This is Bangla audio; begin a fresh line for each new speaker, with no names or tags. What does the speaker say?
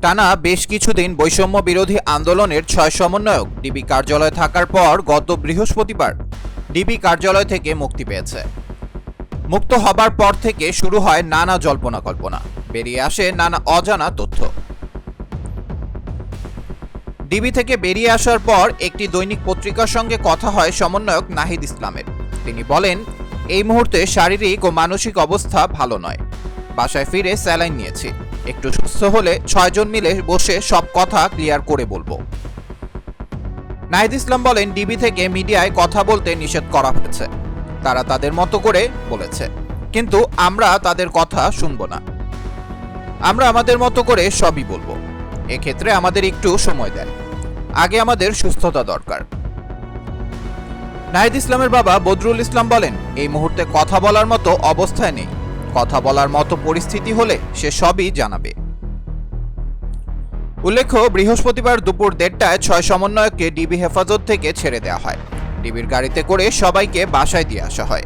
টানা বেশ কিছুদিন বৈষম্য বিরোধী আন্দোলনের 6 সমন্বয়ক ডিবি কার্যালয়ে থাকার পর গত বৃহস্পতিবার ডিবি কার্যালয় থেকে মুক্তি পেয়েছে। মুক্ত হবার পর থেকে শুরু হয় নানা জল্পনা কল্পনা, বেরিয়ে আসে নানা অজানা তথ্য। ডিবি থেকে বেরিয়ে আসার পর একটি দৈনিক পত্রিকার সঙ্গে কথা হয় সমন্বয়ক নাহিদ ইসলামের। তিনি বলেন, এই মুহূর্তে শারীরিক ও মানসিক অবস্থা ভালো নয়, বাসায় ফিরে স্যালাইন নিয়েছি, একটু সুস্থ হলে 6 জন মিলে বসে সব কথা ক্লিয়ার করে বলবো। নাহিদ ইসলাম বলেন, ডিবি থেকে মিডিয়ায় কথা বলতে নিষেধ করা হয়েছে, তারা তাদের মতো করে বলেছে, কিন্তু আমরা তাদের কথা শুনবো না, আমরা আমাদের মতো করে সবই বলবো। এক্ষেত্রে আমাদের একটু সময় দেন, আগে আমাদের সুস্থতা দরকার। নাহিদ ইসলামের বাবা বদরুল ইসলাম বলেন, এই মুহূর্তে কথা বলার মতো অবস্থায় নেই, কথা বলার মতো পরিস্থিতি হলে সে সবই জানাবে। উল্লেখ্য, বৃহস্পতিবার দুপুর 1:30টায় 6 সমন্বয়ককে ডিবি হেফাজত থেকে ছেড়ে দেওয়া হয়। ডিবির গাড়িতে করে সবাইকে বাসায় দিয়ে আসা হয়।